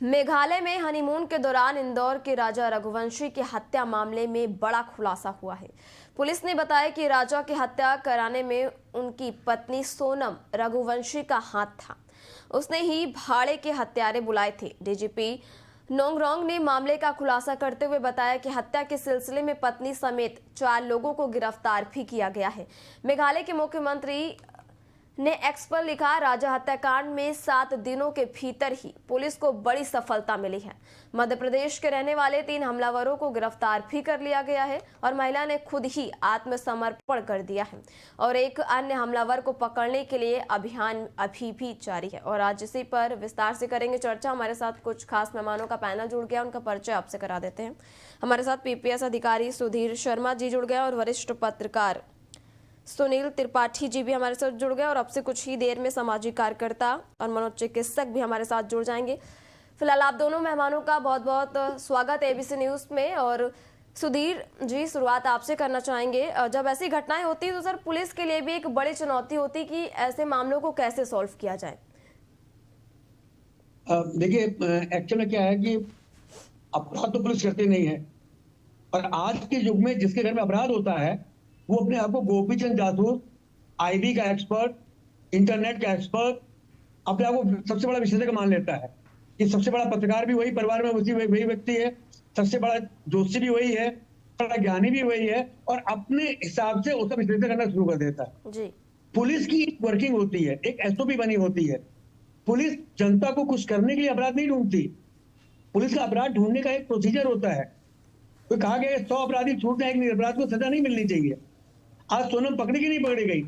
मेघालय में हनीमून के दौरान इंदौर के राजा रघुवंशी की हत्या मामले में बड़ा खुलासा हुआ है। पुलिस ने बताया कि राजा की हत्या कराने में उनकी पत्नी सोनम रघुवंशी का हाथ था। उसने ही भाड़े के हत्यारे बुलाए थे। डीजीपी नोंगरोंग ने मामले का खुलासा करते हुए बताया कि हत्या के सिलसिले में पत्नी समेत 4 लोगों को गिरफ्तार भी किया गया है। मेघालय के मुख्यमंत्री ने एक्स पर लिखा, राजा हत्याकांड में 7 दिनों के भीतर ही पुलिस को बड़ी सफलता मिली है। मध्य प्रदेश के रहने वाले 3 हमलावरों को गिरफ्तार भी कर लिया गया है और महिला ने खुद ही आत्मसमर्पण कर दिया है और एक अन्य हमलावर को पकड़ने के लिए अभियान अभी भी जारी है। और आज इसी पर विस्तार से करेंगे चर्चा। हमारे साथ कुछ खास मेहमानों का पैनल जुड़ गया, उनका परिचय आपसे करा देते हैं। हमारे साथ पीपीएस अधिकारी सुधीर शर्मा जी जुड़ गए और वरिष्ठ पत्रकार सुनील त्रिपाठी जी भी हमारे साथ जुड़ गए और अब से कुछ ही देर में सामाजिक कार्यकर्ता और मनोचिकित्सक भी हमारे साथ जुड़ जाएंगे। फिलहाल आप दोनों मेहमानों का बहुत बहुत स्वागत है एबीसी न्यूज में। और सुधीर जी, शुरुआत आपसे करना चाहेंगे। जब ऐसी घटनाएं होती है तो सर पुलिस के लिए भी एक बड़ी चुनौती होती है कि ऐसे मामलों को कैसे सॉल्व किया जाए। देखिए, एक्चुअल में क्या है कि अपराध तो पुलिस करती नहीं है और आज के युग में जिसके घर में अपराध होता है वो अपने आप को गोपीचंद जासूस, आईबी का एक्सपर्ट, इंटरनेट का एक्सपर्ट, अपने आप को सबसे बड़ा विशेषज्ञ मान लेता है कि सबसे बड़ा पत्रकार भी वही, परिवार में वही व्यक्ति है, सबसे बड़ा जोशी भी वही है, बड़ा ज्ञानी भी वही है और अपने हिसाब से उसका विश्लेषण करना शुरू कर देता है जी। पुलिस की एक वर्किंग होती है, एक एसओपी बनी होती है। पुलिस जनता को खुश करने के लिए अपराध नहीं ढूंढती। पुलिस का अपराध ढूंढने का एक प्रोसीजर होता है। तो कहा गया 100 अपराधी छूट जाए, एक निरपराध को सजा नहीं मिलनी चाहिए। आज सोनम पकड़ी की नहीं पकड़ी गई।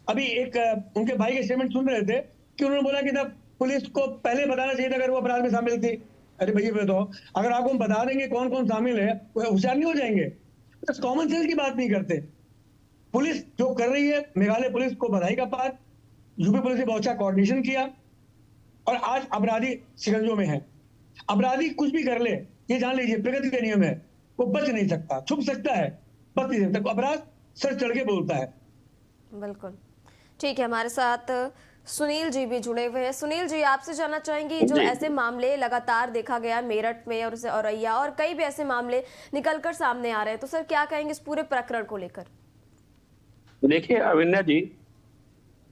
अभी एक उनके भाई के स्टेटमेंट सुन रहे थे कि उन्होंने बोला कि तब पुलिस को पहले बताना चाहिए था अगर वो अपराध में शामिल थी। अरे भैया बताओ, अगर आपको हम बता देंगे कौन कौन शामिल है, वो होशियार नहीं हो जाएंगे? बस कॉमन सेंस की बात नहीं करते। पुलिस जो कर रही है, मेघालय पुलिस को बधाई का पात्र, यूपी पुलिस ने बहुत अच्छा कोऑर्डिनेशन किया और आज अपराधी शिकंजों में है। अपराधी कुछ भी कर ले, ये जान लीजिए प्रकृति के नियम है, वो बच नहीं सकता, छुप सकता है, बच नहीं सकता। अपराध सर चढ़ के बोलता है। बिल्कुल ठीक है, हमारे साथ सुनील जी भी जुड़े हुए हैं। सुनील जी, आपसे जानना चाहेंगे, जो ऐसे मामले लगातार देखा गया मेरठ में और औरैया और कई भी ऐसे मामले निकलकर सामने आ रहे हैं, तो सर क्या कहेंगे इस पूरे प्रकरण को लेकर? देखिए अविन्या जी,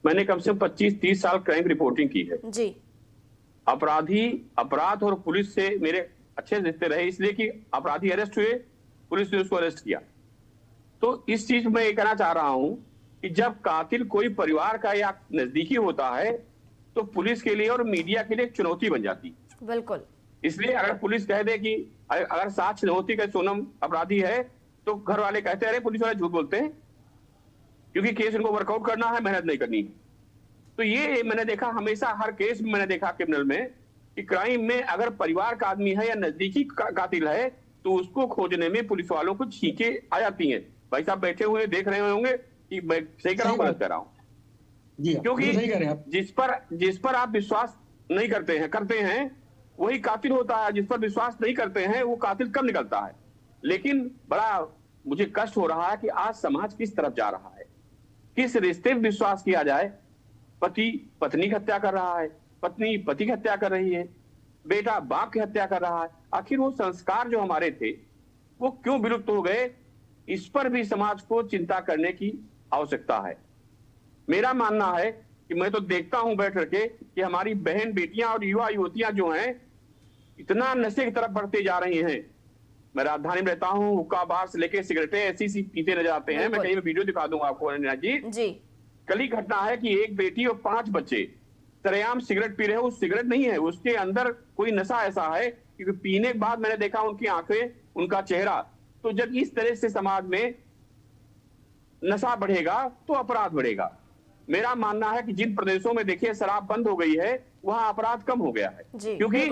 मैंने कम से कम 25-30 साल क्राइम रिपोर्टिंग की है जी। अपराध और पुलिस से मेरे अच्छे रिश्ते रहे, इसलिए कि अपराधी अरेस्ट हुए, पुलिस ने उसको अरेस्ट किया। तो इस चीज में ये कहना चाह रहा हूं कि जब कातिल कोई परिवार का या नजदीकी होता है तो पुलिस के लिए और मीडिया के लिए एक चुनौती बन जाती। बिल्कुल। इसलिए अगर पुलिस कह दे कि अगर साक्ष्य होती कि सोनम अपराधी है तो घर वाले कहते हैं अरे पुलिस वाले झूठ बोलते हैं, क्योंकि केस उनको वर्कआउट करना है, मेहनत नहीं करनी। तो ये मैंने देखा, हमेशा हर केस में मैंने देखा क्रिमिनल में कि क्राइम में अगर परिवार का आदमी है या नजदीकी कातिल है तो उसको खोजने में पुलिस वालों को छींके आ जाती हैं। भाई साहब बैठे हुए देख रहे होंगे कि मैं सही कर रहा हूं, गलत कर रहा हूं, क्योंकि जिस पर आप विश्वास नहीं करते हैं वही कातिल होता है। जिस पर विश्वास नहीं करते हैं वो कातिल कब निकलता है। लेकिन बड़ा मुझे कष्ट हो रहा है कि आज समाज किस तरफ जा रहा है, किस रिश्ते में विश्वास किया जाए। पति पत्नी की हत्या कर रहा है, पत्नी पति की हत्या कर रही है, बेटा बाप की हत्या कर रहा है। आखिर वो संस्कार जो हमारे थे वो क्यों विलुप्त हो गए, इस पर भी समाज को चिंता करने की आवश्यकता है। मेरा मानना है कि मैं तो देखता हूं बैठ करके कि हमारी बहन बेटियां और युवा युवतियां जो हैं इतना नशे की तरफ बढ़ते जा रही हैं। मैं राजधानी में रहता हूं, हुक्का बार से लेके सिगरेटें ऐसी पीते नजर आते हैं। मैं कहीं वीडियो दिखा दूंगा आपको जी। कल ही घटना है कि एक बेटी और 5 बच्चे सरेआम सिगरेट पी रहे हैं। वो सिगरेट नहीं है, उसके अंदर कोई नशा ऐसा है कि पीने के बाद मैंने देखा उनकी आंखें, उनका चेहरा। तो जब इस तरह से समाज में नशा बढ़ेगा तो अपराध बढ़ेगा। मेरा मानना है कि जिन प्रदेशों में देखिए शराब बंद हो गई है वहां अपराध कम हो गया है, क्योंकि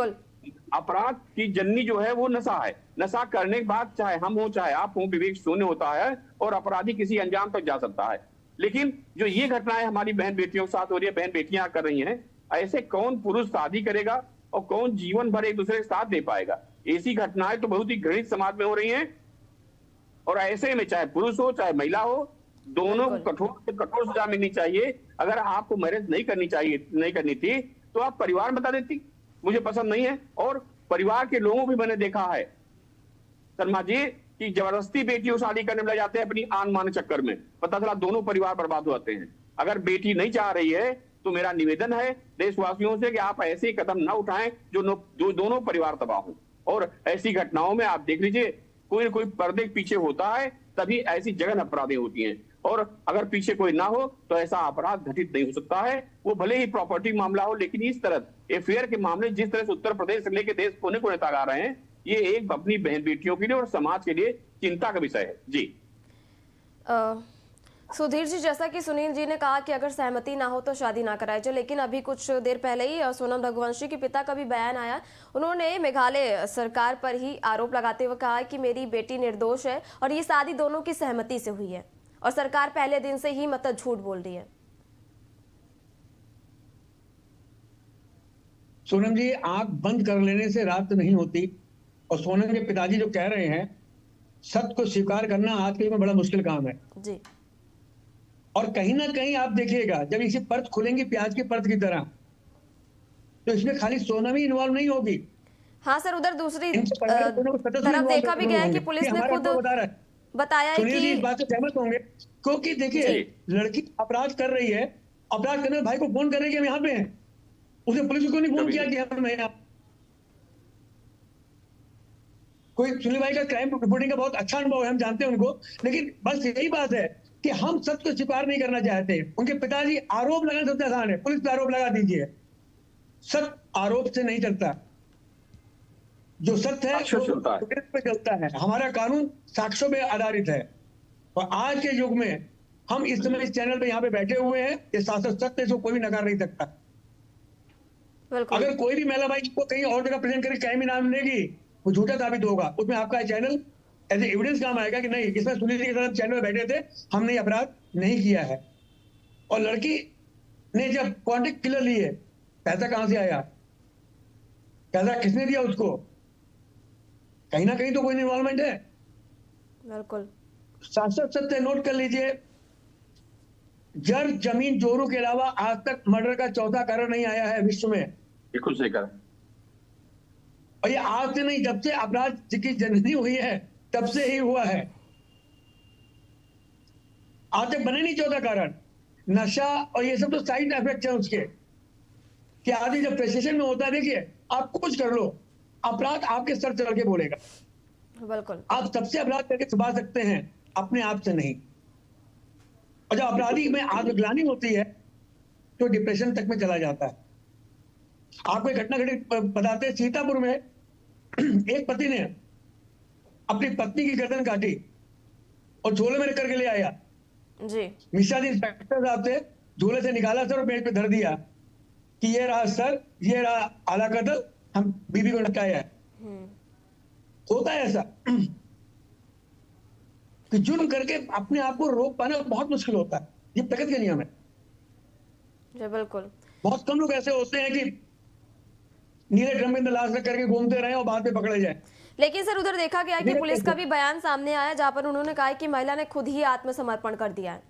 अपराध की जननी जो है वो नशा है। नशा करने के बाद चाहे हम हो चाहे आप हो, विवेक शून्य होता है और अपराधी किसी अंजाम तक जा सकता है। लेकिन जो ये घटनाएं हमारी बहन बेटियों के साथ हो रही है, बहन बेटियां कर रही हैं, ऐसे कौन पुरुष शादी करेगा और कौन जीवन भर एक दूसरे के साथ दे पाएगा। ऐसी घटनाएं तो बहुत ही घृणित समाज में हो रही हैं और ऐसे में चाहे पुरुष हो चाहे महिला हो, दोनों को कठोर से कठोर सजा मिलनी चाहिए। अगर आपको मैरिज नहीं करनी थी तो आप परिवार बता देती मुझे पसंद नहीं है और परिवार के लोगों भी मैंने देखा है शर्मा जी कि जबरदस्ती बेटी को शादी करने में लग जाते हैं अपनी आन मान चक्कर में, पता चला दोनों परिवार बर्बाद हो जाते हैं। अगर बेटी नहीं चाह रही है तो मेरा निवेदन है देशवासियों से कि आप ऐसे कदम ना उठाएं जो दोनों परिवार तबाह हो। और ऐसी घटनाओं में आप देख लीजिए कोई न कोई पर्दे के पीछे होता है, तभी ऐसी जघन्य अपराधें होती हैं। और अगर पीछे कोई ना हो तो ऐसा अपराध घटित नहीं हो सकता है, वो भले ही प्रॉपर्टी मामला हो। लेकिन इस तरह अफेयर के मामले जिस तरह से उत्तर प्रदेश से लेकर देश कोने कोने तक आ रहे हैं, ये एक अपनी बहन बेटियों के लिए और समाज के लिए चिंता का विषय है। जी सुधीर जी, जैसा कि सुनील जी ने कहा कि अगर सहमति ना हो तो शादी ना कराई जाए, लेकिन अभी कुछ देर पहले ही सोनम रघुवंशी के पिता का भी बयान आया। उन्होंने मेघालय सरकार पर ही आरोप लगाते हुए कहा कि मेरी बेटी निर्दोष है और ये शादी दोनों की सहमति से हुई है और सरकार पहले दिन से ही मतलब झूठ बोल रही है। सोनम जी, आंख बंद कर लेने से रात नहीं होती, और सोनम के पिताजी जो कह रहे हैं, सत्य को स्वीकार करना आज के में बड़ा मुश्किल काम है जी। और कहीं ना कहीं आप देखिएगा जब इसी परत खुलेंगी प्याज की परत की तरह, तो इसमें खाली सोनम ही इन्वॉल्व नहीं होगी। हाँ सर, उधर दूसरी इनसे परिवार दोनों को सतत तरफ involve देखा भी गया है कि होंगे। पुलिस ये ने हमारा खुद आपको बता रहा है। बताया है सुनील जी इस कि बात से सहमत होंगे, क्योंकि देखिए लड़की अपराध कर रही है, अपराध करने भाई को फोन कर रही है कि हम यहाँ पे हैं, उसने पुलिस को नहीं फोन किया कि हम यहाँ। कोई सुनील भाई का क्राइम रिपोर्टिंग का बहुत अच्छा अनुभव है, हम जानते हैं उनको, लेकिन बस यही बात है कि हम सत्य को स्वीकार नहीं करना चाहते। उनके पिताजी आरोप लगाना सबसे आसान है, पुलिस पे आरोप लगा दीजिए, सत्य आरोप से नहीं चलता, जो सत्य है वो पे चलता है। हमारा कानून साक्ष्यों पे आधारित है और आज के युग में हम इस समय इस चैनल पे यहाँ पे बैठे हुए हैं, ये शासक सत्य इसको कोई भी नकार नहीं सकता। अगर कोई भी महिला भाई को कहीं और जगह प्रेजेंट करके क्राइम इनाम मिलेगी, वो झूठा साबित होगा, उसमें आपका चैनल एज एविडेंस काम आएगा कि नहीं, इसमें सुनील जी के साथ चैनल में बैठे थे, हमने ये अपराध नहीं किया है। और लड़की ने जब कॉन्टेक्ट किलर लिए, पैसा कहां से आया, पैसा किसने दिया उसको, कहीं ना कहीं तो कोई इन्वॉल्वमेंट है। बिल्कुल शासक सत्य नोट कर लीजिए, जर जमीन जोरू के अलावा आज तक मर्डर का चौथा कारण नहीं आया है विश्व में। बिल्कुल सही कहा। और ये आज से नहीं, जब से अपराध की जननी हुई है तब से ही हुआ है, आज तक बने नहीं चौथा कारण। नशा और ये सब तो साइड इफेक्ट है उसके, कि आदमी जब प्रेसिडेंट में होता है, देखिए आप कुछ कर लो, अपराध आपके सर चढ़ के बोलेगा। बिल्कुल, आप सबसे अपराध करके छुपा सकते हैं, अपने आप से नहीं। और जब अपराधी में आत्मग्लानि होती है तो डिप्रेशन तक में चला जाता है। आपको एक घटना घटित बताते हैं, सीतापुर में एक पति ने अपनी पत्नी की गर्दन काटी और झोले में करके ले आया जी। मिश्रा जी इंस्पेक्टर साहब से झोले से निकाला सर और मेज पे धर दिया कि ये रहा सर, ये रहा आला कत्ल, हम बीबी को लटकाया है। होता है ऐसा कि जुर्म करके अपने आप को रोक पाना बहुत मुश्किल होता है, ये प्रकृति का नियम है। जी बिल्कुल, बहुत कम लोग ऐसे होते हैं कि नीले ड्रम में लाश रख करके घूमते रहे और बाद में पकड़े जाए। लेकिन सर उधर देखा गया कि पुलिस का भी बयान सामने आया जहां पर उन्होंने कहा कि महिला ने खुद ही आत्मसमर्पण कर दिया है।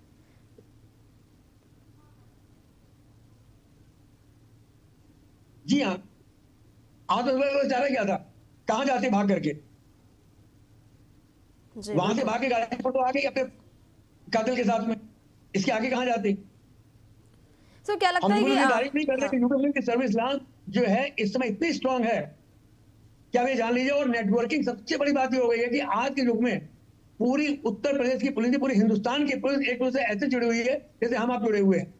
जी हाँ, आत्मसमर्पण चाह क्या था, कहां जाती भाग करके, वहां से भाग के गाड़ी पर तो आ गई अपने कातिल के साथ में, इसके आगे कहां जाती। तो क्या लगता है कि तारीफ नहीं कर रहे कि यूट्यूब की सर्विस लाइन जो है इस समय इतनी स्ट्रांग है, क्या आप ये जान लीजिए। और नेटवर्किंग सबसे बड़ी बात ये हो गई है कि आज के युग में पूरी उत्तर प्रदेश की पुलिस, पूरी हिंदुस्तान की पुलिस एक दूसरे से ऐसे जुड़ी हुई है जैसे हम आप जुड़े हुए हैं।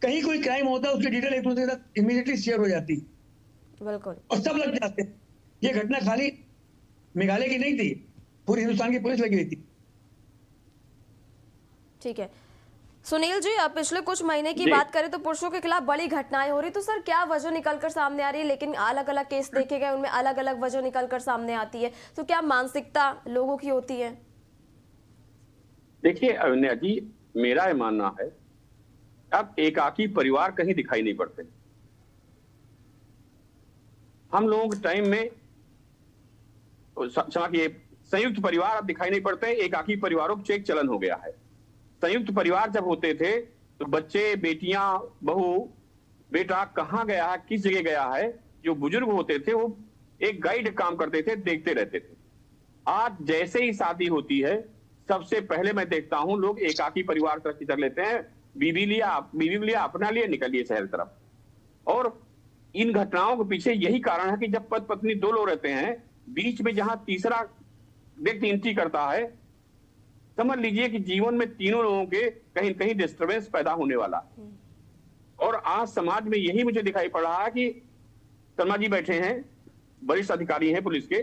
कहीं कोई क्राइम होता है उसकी डिटेल एक दूसरे के साथ इमीडिएटली शेयर हो जाती, बिल्कुल, और सब लग जाते। ये घटना खाली मेघालय की नहीं थी, पूरी हिंदुस्तान की पुलिस लगी हुई थी। ठीक है सुनील जी, अब पिछले कुछ महीने की बात करें तो पुरुषों के खिलाफ बड़ी घटनाएं हो रही, तो सर क्या वजह निकलकर सामने आ रही है? लेकिन अलग अलग केस देखे गए, उनमें अलग अलग वजह निकलकर सामने आती है, तो क्या मानसिकता लोगों की होती है? देखिए अविन्या जी, मेरा ये मानना है अब एकाकी परिवार कहीं दिखाई नहीं पड़ते। हम लोगों के टाइम में संयुक्त परिवार अब दिखाई नहीं पड़ते, एकाकी परिवारों का एक चलन हो गया है। संयुक्त परिवार जब होते थे तो बच्चे, बेटियां, बहू, बेटा कहाँ गया है, किस जगह गया है, जो बुजुर्ग होते थे वो एक गाइड काम करते थे, देखते रहते थे। आज जैसे ही शादी होती है, सबसे पहले मैं देखता हूं लोग एकाकी परिवार तरफ की तरफ लेते हैं, बीवी लिया अपना लिए निकलिए शहर तरफ। और इन घटनाओं के पीछे यही कारण है कि जब पति पत्नी दो लोग रहते हैं, बीच में जहां तीसरा व्यक्ति एंट्री करता है, समझ लीजिए कि जीवन में तीनों लोगों के कहीं कहीं डिस्टर्बेंस पैदा होने वाला। और आज समाज में यही मुझे दिखाई पड़ रहा है कि शर्मा जी बैठे हैं, वरिष्ठ अधिकारी हैं पुलिस के,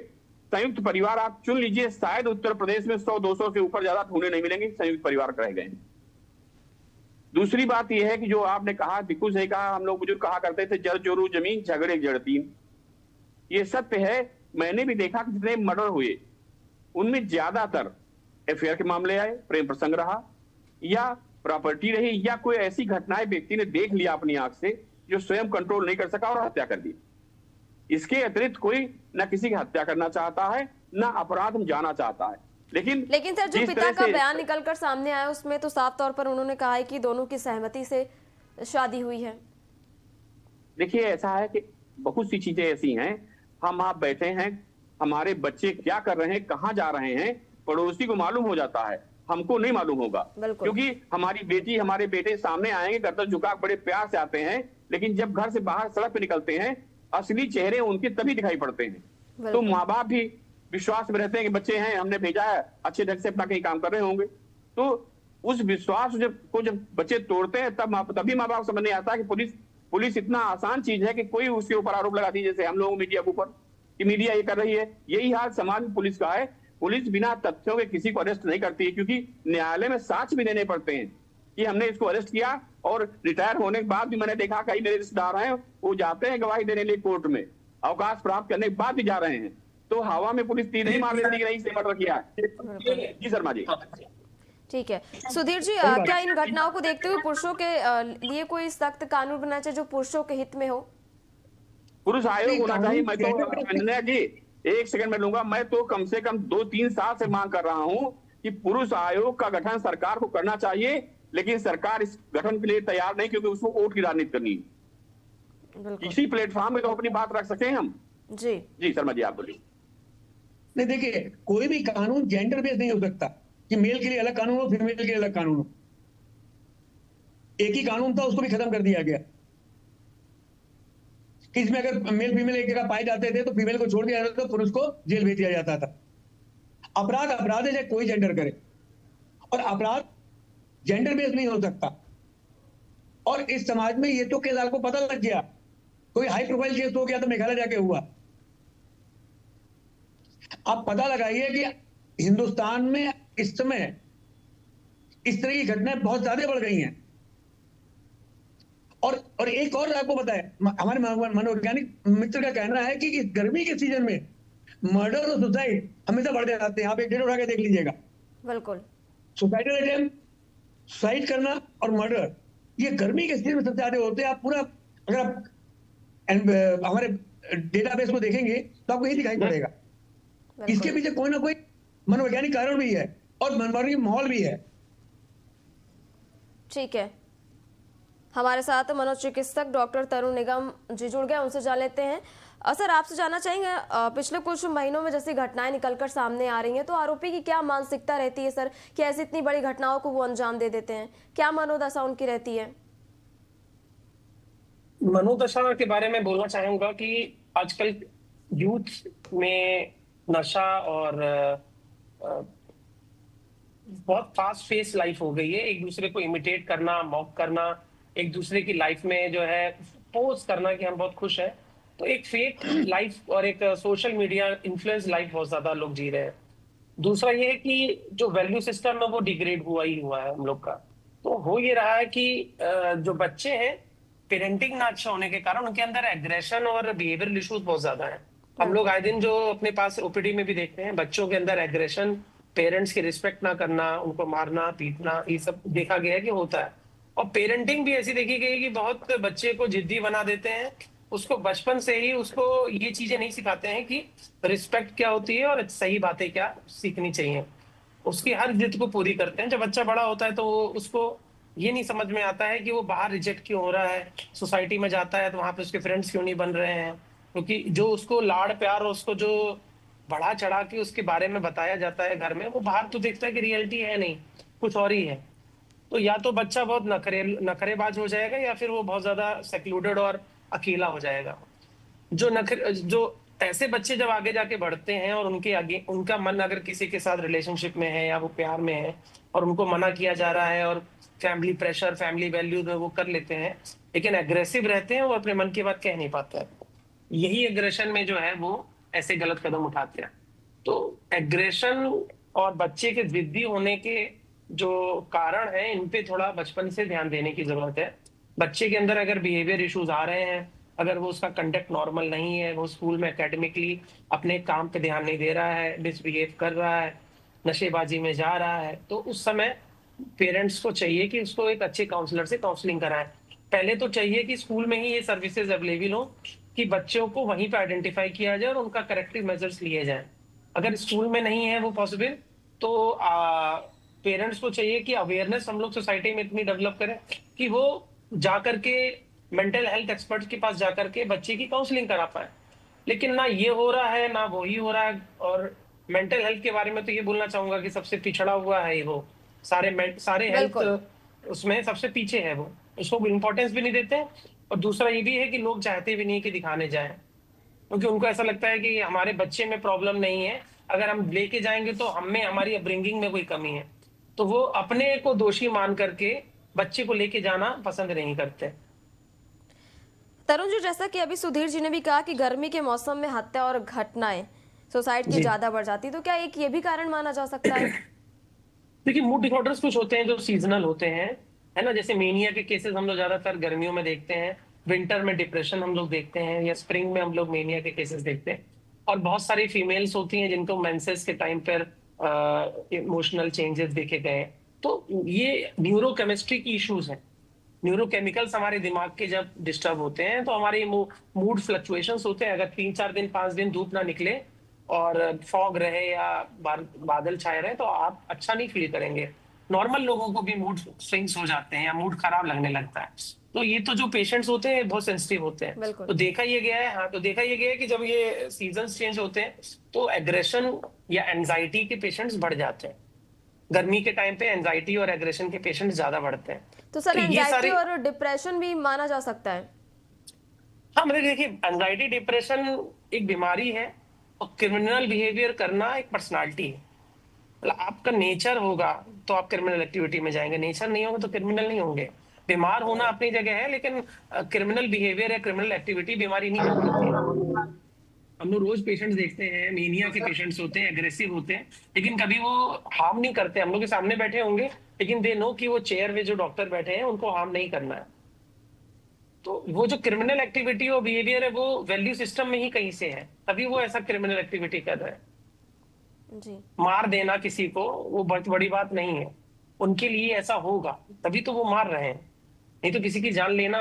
संयुक्त परिवार आप चुन लीजिए, शायद उत्तर प्रदेश में 100-200 से ऊपर ज्यादा ढूंढे नहीं मिलेंगे संयुक्त परिवार रह गए हैं। दूसरी बात यह है कि जो आपने कहा, बिल्कुल सही कहा, हम लोग बुजुर्ग कहा करते थे जड़ जोरू जमीन झगड़े जड़ तीन। ये सत्य है। मैंने भी देखा कि जितने मर्डर हुए उनमें ज्यादातर अफेयर के मामले आए, प्रेम प्रसंग रहा, या प्रॉपर्टी रही, या कोई ऐसी घटनाएं व्यक्ति ने देख लिया अपनी आंख से जो स्वयं कंट्रोल नहीं कर सका और हत्या कर दी। इसके अतिरिक्त कोई ना किसी की हत्या करना चाहता है, ना अपराध में जाना चाहता है। लेकिन सर, जो पिता का बयान निकलकर सामने आया उसमें तो साफ तौर पर उन्होंने कहा है कि दोनों की सहमति से शादी हुई है। देखिए, ऐसा है कि बहुत सी चीजें ऐसी हैं, हम आप बैठे हैं, हमारे बच्चे क्या कर रहे हैं, कहाँ जा रहे हैं, पड़ोसी को मालूम हो जाता है, हमको नहीं मालूम होगा। क्योंकि हमारी बेटी हमारे बेटे सामने आएंगे, गर्दन झुका बड़े प्यार से आते हैं, लेकिन जब घर से बाहर सड़क पे निकलते हैं, असली चेहरे उनके तभी दिखाई पड़ते हैं। तो माँ बाप भी विश्वास में रहते हैं कि बच्चे हैं, हमने भेजा है, अच्छे ढंग से अपना कहीं काम कर रहे होंगे। तो उस विश्वास जब बच्चे तोड़ते हैं, तभी माँ बाप समझ नहीं आता कि पुलिस इतना आसान चीज है कि कोई उसके ऊपर आरोप लगाती है, जैसे हम लोग मीडिया के ऊपर कि मीडिया ये कर रही है। यही हाल समाज में पुलिस का है। पुलिस बिना तथ्यों के किसी को अरेस्ट नहीं करती है, क्योंकि न्यायालय में साक्ष्य भी देने पड़ते हैं कि हमने इसको अरेस्ट किया। और रिटायर होने के बाद भी मैंने देखा कई मेरे रिश्तेदार हैं, वो जाते हैं गवाही देने लिए कोर्ट में, अवकाश प्राप्त करने के बाद भी जा रहे हैं। तो हवा में पुलिस तीर नहीं मार देती कि नहीं से मर्डर किया। जी शर्मा जी। ठीक है सुधीर जी, क्या इन घटनाओं को देखते हुए पुरुषों के लिए कोई सख्त कानून बनना चाहिए जो पुरुषों के हित में हो? पुरुष आयोग होना चाहिए। मैं तो अंजना जी एक सेकंड में लूंगा, मैं तो कम से कम 2-3 साल से मांग कर रहा हूं कि पुरुष आयोग का गठन सरकार को करना चाहिए, लेकिन सरकार इस गठन के लिए तैयार नहीं, क्योंकि उसको वोट की राजनीति करनी है। इसी प्लेटफॉर्म में तो अपनी बात रख सकें हम। जी शर्मा जी, आप बोलिए। नहीं, देखिए, कोई भी कानून जेंडर बेस्ड नहीं हो सकता कि मेल के लिए अलग कानून हो, फीमेल के लिए अलग कानून हो। एक ही कानून था, उसको भी खत्म कर दिया गया। कि इसमें अगर मेल फीमेल एक जगह पाए जाते थे तो फीमेल को छोड़ दिया जाता था, पुरुष को जेल भेज दिया जाता था। अपराध अपराध है, चाहे कोई जेंडर करे, और अपराध जेंडर बेस्ड नहीं हो सकता। और इस समाज में ये तो केस आपको पता लग गया, कोई हाई प्रोफाइल केस हो गया तो मेघालय जाके हुआ। आप पता लगाइए कि हिंदुस्तान में इस समय इस तरह की घटनाएं बहुत ज्यादा बढ़ गई हैं। और एक और आपको बताए, हमारे मनोवैज्ञानिक मित्र का कहना है कि इस गर्मी के सीजन में मर्डर और सुसाइड हमेशा बढ़ जाते हैं। आप एक डेट उठा के देख लीजिएगा। बिल्कुल, सुसाइडल अटेम्प्ट, सुसाइड करना और मर्डर, ये गर्मी के सीजन में सबसे ज्यादा होते हैं। आप पूरा अगर आप हमारे डेटाबेस को देखेंगे तो आपको यही दिखाई पड़ेगा। इसके पीछे कोई ना कोई मनोवैज्ञानिक कारण भी है और मनोवैज्ञानिक माहौल भी है। ठीक है, हमारे साथ मनोचिकित्सक डॉक्टर तरुण निगम जी जुड़ गए, उनसे जान लेते हैं। सर, आपसे जानना चाहेंगे, पिछले कुछ महीनों में जैसी घटनाएं निकलकर सामने आ रही हैं, तो आरोपी की क्या मानसिकता रहती है सर कि ऐसी इतनी बड़ी घटनाओं को वो अंजाम दे देते हैं? क्या मनोदशा उनकी रहती है? मनोदशा के बारे में बोलना चाहूंगा कि आजकल यूथ में नशा और बहुत फास्ट फेस लाइफ हो गई है। एक दूसरे को इमिटेट करना, मॉक करना, एक दूसरे की लाइफ में जो है पोज करना कि हम बहुत खुश हैं। तो एक फेक लाइफ और एक सोशल मीडिया इन्फ्लुएंस लाइफ बहुत ज्यादा लोग जी रहे हैं। दूसरा ये है कि जो वैल्यू सिस्टम है वो डिग्रेड हुआ ही हुआ है हम लोग का। तो हो ये रहा है कि जो बच्चे हैं, पेरेंटिंग ना अच्छा होने के कारण उनके अंदर एग्रेशन और बिहेवियरल इश्यूज बहुत ज्यादा है। हम लोग आए दिन जो अपने पास ओपीडी में भी देखते हैं, बच्चों के अंदर एग्रेशन, पेरेंट्स की रिस्पेक्ट ना करना, उनको मारना पीटना, ये सब देखा गया है कि होता है। और पेरेंटिंग भी ऐसी देखी गई कि बहुत बच्चे को जिद्दी बना देते हैं, उसको बचपन से ही उसको ये चीजें नहीं सिखाते हैं कि रिस्पेक्ट क्या होती है और सही बातें क्या सीखनी चाहिए। उसकी हर जिद को पूरी करते हैं। जब बच्चा बड़ा होता है तो उसको ये नहीं समझ में आता है कि वो बाहर रिजेक्ट क्यों हो रहा है, सोसाइटी में जाता है तो वहां पे उसके फ्रेंड्स क्यों नहीं बन रहे हैं, क्योंकि जो उसको लाड़ प्यार और उसको जो बढ़ा चढ़ा के उसके बारे में बताया जाता है घर में, वो बाहर तो देखता है कि रियलिटी है नहीं, कुछ और ही है। तो या तो बच्चा बहुत नखरेबाज हो जाएगा या फिर वो बहुत ज्यादा सेक्लूडेड और अकेला हो जाएगा। जो ऐसे बच्चे जब आगे जाके बढ़ते हैं और उनके आगे उनका मन अगर किसी के साथ रिलेशनशिप में है या वो प्यार में है और उनको मना किया जा रहा है और फैमिली प्रेशर, फैमिली वैल्यूज वो कर लेते हैं, लेकिन एग्रेसिव रहते हैं, वो अपने मन की बात कह नहीं पाता है। यही एग्रेशन में जो है वो ऐसे गलत कदम उठाते हैं। तो एग्रेशन और बच्चे के जिद्दी होने के जो कारण है, इन पे थोड़ा बचपन से ध्यान देने की जरूरत है। बच्चे के अंदर अगर बिहेवियर इश्यूज आ रहे हैं, अगर वो उसका कंडक्ट नॉर्मल नहीं है, वो स्कूल में एकेडमिकली अपने काम पे ध्यान नहीं दे रहा है, मिसबिहेव कर रहा है, नशेबाजी में जा रहा है, तो उस समय पेरेंट्स को चाहिए कि उसको एक अच्छे काउंसलर से काउंसलिंग कराएं। पहले तो चाहिए कि स्कूल में ही ये सर्विसेज अवेलेबल हो कि बच्चों को वहीं पे आइडेंटिफाई किया जाए और उनका करेक्टिव मेजर्स लिए जाएं। अगर स्कूल में नहीं है वो पॉसिबल, तो पेरेंट्स को चाहिए कि अवेयरनेस हम लोग सोसाइटी में इतनी डेवलप करें कि वो जाकर के मेंटल हेल्थ एक्सपर्ट्स के पास जाकर के बच्चे की काउंसलिंग करा पाए। लेकिन ना ये हो रहा है ना वो ही हो रहा है। और मेंटल हेल्थ के बारे में तो ये बोलना चाहूंगा कि सबसे पिछड़ा हुआ है वो, सारे हेल्थ बिल्कुल। उसमें सबसे पीछे है वो, उसको इम्पोर्टेंस भी नहीं देते। और दूसरा ये भी है कि लोग चाहते भी नहीं कि दिखाने जाएं, क्योंकि उनको ऐसा लगता है कि हमारे बच्चे में प्रॉब्लम नहीं है, अगर हम लेके जाएंगे तो हमें हमारी अपब्रिंगिंग में कोई कमी है, तो वो अपने को दोषी मान करके बच्चे को लेके जाना पसंद नहीं करते। तरुण जी, जैसा कि अभी सुधीर जी ने भी कहा कि गर्मी के मौसम में हत्या और घटनाएं सुसाइड की जी। ज्यादा बढ़ जाती, तो क्या एक ये भी कारण माना जा सकता है? देखिए, मूड डिसऑर्डर्स कुछ होते हैं जो सीजनल होते हैं, है ना। जैसे मेनिया के केसेस हम लोग ज्यादातर गर्मियों में देखते हैं, विंटर में डिप्रेशन हम लोग देखते हैं, या स्प्रिंग में हम लोग मेनिया के केसेस देखते हैं। और बहुत सारी फीमेल्स होती हैं जिनको मेंसेस के टाइम पर इमोशनल चेंजेस देखे गए हैं। तो ये न्यूरोकेमिस्ट्री की इश्यूज हैं। न्यूरोकेमिकल्स हमारे दिमाग के जब डिस्टर्ब होते हैं तो हमारे मूड फ्लक्चुएशंस होते हैं। अगर 3-4 दिन 5 दिन धूप ना निकले और फॉग रहे या बादल छाए रहे, तो आप अच्छा नहीं फील करेंगे। नॉर्मल लोगों को भी मूड स्विंग्स हो जाते हैं या मूड खराब लगने लगता है। तो ये तो जो पेशेंट्स होते हैं बहुत सेंसिटिव होते हैं। बिल्कुल। तो देखा ये गया है, हाँ, तो देखा ये गया है कि जब ये सीजन्स चेंज होते हैं तो एग्रेशन या एंजाइटी के पेशेंट्स बढ़ जाते हैं। गर्मी के टाइम पे एंजाइटी और एग्रेशन के पेशेंट ज्यादा बढ़ते हैं। तो सर, ये एंजाइटी सारे, और डिप्रेशन भी माना जा सकता है? हाँ, मतलब देखिए, एंजाइटी डिप्रेशन एक बीमारी है और क्रिमिनल बिहेवियर करना एक पर्सनालिटी है। मतलब आपका नेचर होगा तो आप क्रिमिनल एक्टिविटी में जाएंगे, नेचर नहीं होगा तो क्रिमिनल नहीं होंगे। बीमार होना अपनी जगह है, लेकिन क्रिमिनल बिहेवियर या क्रिमिनल एक्टिविटी बीमारी नहीं होती है। हम लोग रोज पेशेंट्स देखते हैं, मेनिया के पेशेंट्स होते हैं, एग्रेसिव होते हैं, लेकिन कभी वो हार्म नहीं करते। हम लोग के सामने बैठे होंगे लेकिन दे नो कि वो चेयर में जो डॉक्टर बैठे हैं उनको हार्म नहीं करना है। तो वो जो क्रिमिनल एक्टिविटी और बिहेवियर है वो वैल्यू सिस्टम में ही कहीं से है, तभी वो ऐसा क्रिमिनल एक्टिविटी कर रहे हैं। जी। मार देना किसी को वो बहुत बड़ी बात नहीं है, उनके लिए ऐसा होगा तभी तो वो मार रहे हैं। नहीं तो किसी की जान लेना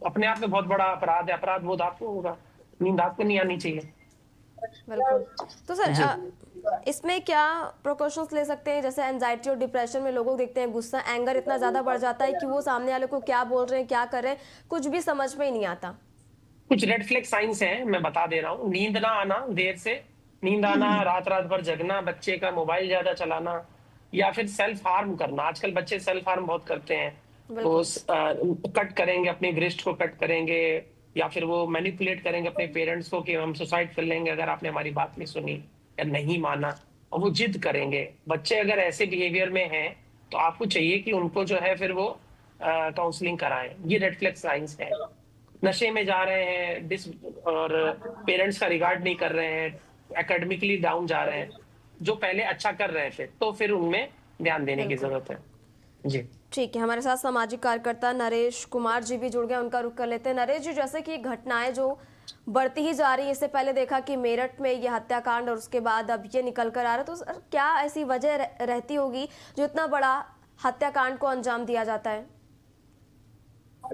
अपने आप में बहुत बड़ा अपराध है, अपराध बोध आपको होगा, नींद आपको नहीं आनी चाहिए। बिल्कुल। तो सर, इसमें क्या प्रिकॉशंस ले सकते हैं? जैसे एंजाइटी और डिप्रेशन में लोगों को देखते हैं गुस्सा, एंगर इतना ज्यादा बढ़ जाता है कि वो सामने वाले को क्या बोल रहे हैं, क्या कर रहे हैं, कुछ भी समझ में ही नहीं आता। कुछ रेड फ्लैग साइंस हैं, मैं बता दे रहा हूँ। नींद ना आना, देर से नींद आना, रात भर जगना, बच्चे का मोबाइल ज्यादा चलाना, या फिर सेल्फ हार्म करना। आजकल बच्चे सेल्फ हार्म बहुत करते हैं। वो कट करेंगे, अपने ग्रिस्ट को कट करेंगे, या फिर वो मैनिपुलेट करेंगे अपने पेरेंट्स को कि हम सुसाइड कर लेंगे अगर आपने हमारी बात नहीं सुनी या नहीं माना, और वो जिद करेंगे। बच्चे अगर ऐसे बिहेवियर में हैं तो आपको चाहिए कि उनको जो है फिर वो काउंसलिंग कराएं। ये रेड फ्लैग साइंस है। नशे में जा रहे हैं और पेरेंट्स का रिगार्ड नहीं कर रहे हैं, एकेडमिकली डाउन जा रहे हैं, जो पहले अच्छा कर रहे थे, तो फिर उनमें ध्यान देने की जरूरत है। जी ठीक है, हमारे साथ सामाजिक कार्यकर्ता नरेश कुमार जी भी जुड़ गए, उनका रुख कर लेते हैं। नरेश जी, जैसे कि घटनाएं जो बढ़ती ही जा रही है, इससे पहले देखा कि मेरठ में यह हत्याकांड और उसके बाद अब ये निकल कर आ रहा है, तो सर क्या ऐसी वजह रहती होगी जो इतना बड़ा हत्याकांड को अंजाम दिया जाता है?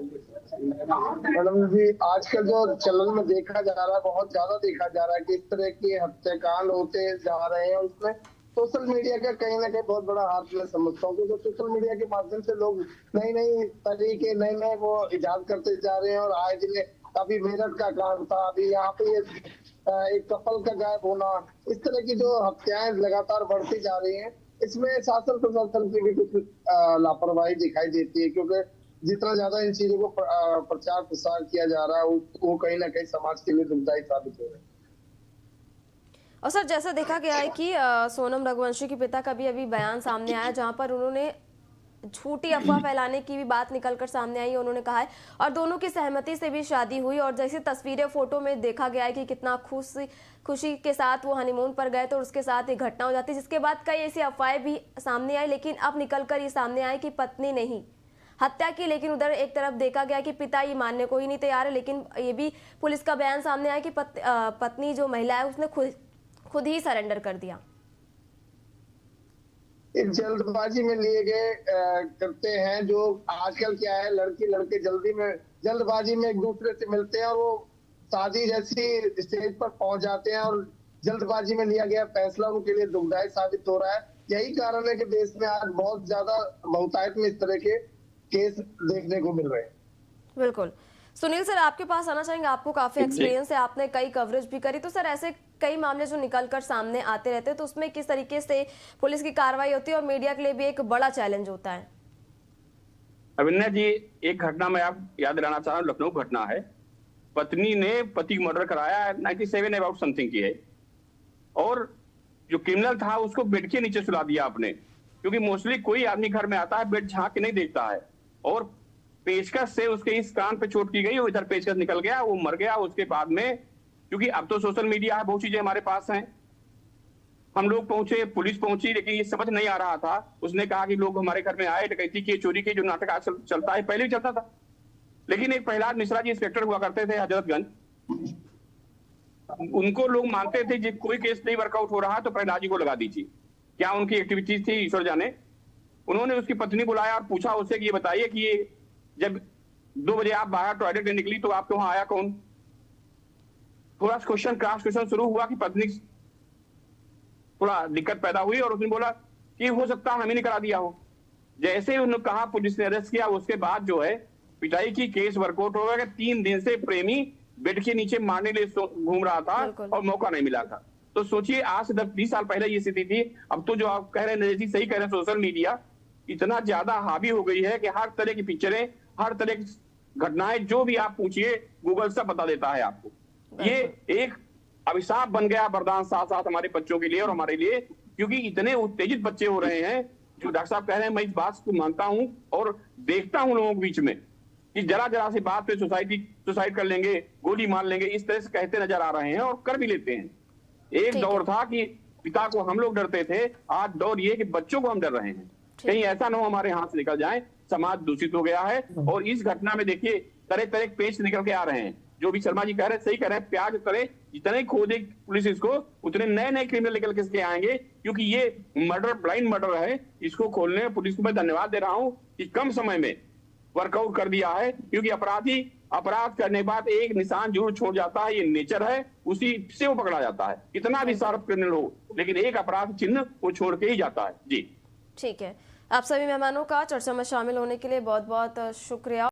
मैडम जी, आजकल जो चलन में देखा जा रहा है, बहुत ज्यादा देखा जा रहा है कि इस तरह के हत्याकांड होते जा रहे हैं। उसमें सोशल मीडिया का कहीं ना कहीं बहुत बड़ा हाथ मैं समझता हूँ, क्योंकि सोशल मीडिया के माध्यम से लोग नई नई तरीके, नए नए वो इजाद करते जा रहे हैं और आए दिन अभी मेरठ का कांड था, अभी यहाँ पे एक कपल का गायब होना, इस तरह की जो हत्याएं लगातार बढ़ती जा रही हैं, इसमें शासन प्रशासन की भी कुछ लापरवाही दिखाई देती है, क्योंकि जितना ज्यादा इन चीजों को प्रचार प्रसार किया जा रहा है वो कहीं ना कहीं समाज के लिए दुखदायी साबित हो रहा है। और सर, जैसा देखा गया है कि सोनम रघुवंशी के पिता का भी अभी बयान सामने आया, जहां पर उन्होंने झूठी अफवाह फैलाने की भी बात निकलकर सामने आई, उन्होंने कहा है, और दोनों की सहमति से भी शादी हुई। और जैसी तस्वीरें फोटो में देखा गया है कि कितना खुशी के साथ वो हनीमून पर गए, तो उसके साथ एक घटना हो जाती है, जिसके बाद कई ऐसी अफवाहें भी सामने आई। लेकिन अब निकलकर ये सामने आए कि पत्नी नहीं हत्या की, लेकिन उधर एक तरफ देखा गया कि पिता ये मानने को ही नहीं तैयार है। लेकिन ये भी पुलिस का बयान सामने आया कि पत्नी जो महिला है उसने खुद ही सरेंडर कर दिया। एक जल्दबाजी में लिए गए करते हैं, जो आजकल क्या है, लड़की लड़के जल्दबाजी में एक दूसरे से मिलते हैं और वो शादी जैसी स्टेज पर पहुंच जाते हैं, और जल्दबाजी में लिया गया फैसला उनके लिए दुखदायी साबित हो रहा है। यही कारण है कि देश में आज बहुत ज्यादा बहुतायत में इस तरह के केस देखने को मिल रहे हैं। बिल्कुल। सुनील सर, आपके पास आना चाहेंगे, आपको काफी एक्सपीरियंस है, आपने कई कवरेज भी करी, तो सर ऐसे कई मामले जो निकलकर सामने आते रहते हैं, तो उसमें किस तरीके से पुलिस की कार्रवाई होती है और मीडिया के लिए भी एक बड़ा चैलेंज होता है? अविन्या जी, एक घटना मैं आप याद दिलाना चाह रहा हूँ, लखनऊ घटना है। पत्नी ने पति मर्डर कराया, 97 अबाउट समथिंग की है, और जो क्रिमिनल था उसको बेड के नीचे सुला दिया आपने, क्योंकि मोस्टली कोई आदमी घर में आता है बेड झांक के नहीं देखता है, और पेचकस से उसके इस कान पे चोट की गई, वो इधर पेचकस निकल गया, वो मर गया। उसके बाद में, क्योंकि अब तो सोशल मीडिया है, बहुत चीजें हमारे पास हैं, हम लोग पहुंचे, पुलिस पहुंची, लेकिन ये समझ नहीं आ रहा था। उसने कहा कि लोग हमारे घर में आए, डकैती की, चोरी की, जो नाटक आज चलता है, पहले भी चलता था। लेकिन एक प्रहलाद मिश्रा जी इंस्पेक्टर हुआ करते थे हजरतगंज, उनको लोग मानते थे कि कोई केस नहीं वर्कआउट हो रहा तो प्रहलाद जी को लगा दीजिए। क्या उनकी एक्टिविटीज थी ईश्वर जाने। उन्होंने उसकी पत्नी बुलाया और पूछा उससे कि ये बताइए कि ये जब 2 बजे आप बाहर टॉयलेट में निकली तो आपके वहां आया कौन? थोड़ा क्रॉस क्वेश्चन शुरू हुआ कि पत्नी थोड़ा दिक्कत पैदा हुई, और उसने बोला कि हो सकता है हमें नहीं करा दिया हो। जैसे ही उन्होंने कहा, पुलिस ने अरेस्ट किया, उसके बाद जो है पिटाई की, केस वर्कआउट हो गया। 3 दिन से प्रेमी बेड के नीचे मारने के लिए घूम रहा था और मौका नहीं मिला था। तो सोचिए, आज से 10-20 साल पहले ये स्थिति थी। अब तो जो आप कह रहे हैं जी, सही कह रहे हैं, सोशल मीडिया इतना ज्यादा हावी हो गई है कि हर तरह की पिक्चरें, हर तरह की घटनाएं, जो भी आप पूछिए, गूगल सब बता देता है आपको। ये एक अभिशाप बन गया वरदान साथ साथ हमारे बच्चों के लिए और हमारे लिए, क्योंकि इतने उत्तेजित बच्चे हो रहे हैं। जो डॉक्टर साहब कह रहे हैं, मैं इस बात को मानता हूं और देखता हूं लोगों के बीच में कि जरा सी बात पे सुसाइड कर लेंगे, गोली मार लेंगे, इस तरह से कहते नजर आ रहे हैं और कर भी लेते हैं। एक दौर था कि पिता को हम लोग डरते थे, आज दौर ये कि बच्चों को हम डर रहे हैं, कहीं ऐसा ना हो हमारे हाथ से निकल जाए। समाज दूषित हो गया है, और इस घटना में देखिए तरह तरह के पेच निकल के आ रहे हैं। जो भी शर्मा जी कह रहे हैं, सही कह रहे हैं, प्याज तरह जितने खोदे पुलिस इसको, उतने नए क्रिमिनल निकल के आएंगे, क्योंकि ये मर्डर, ब्लाइंड मर्डर है। इसको खोलने में पुलिस को मैं धन्यवाद दे रहा हूं कि कम समय में वर्कआउट कर दिया है, क्योंकि अपराधी अपराध करने के बाद एक निशान जरूर छोड़ जाता है, ये नेचर है, उसी से वो पकड़ा जाता है, कितना भी शार्प क्रिमिनल हो, लेकिन एक अपराध चिन्ह वो छोड़ के ही जाता है। जी ठीक है, आप सभी मेहमानों का चर्चा में शामिल होने के लिए बहुत बहुत शुक्रिया।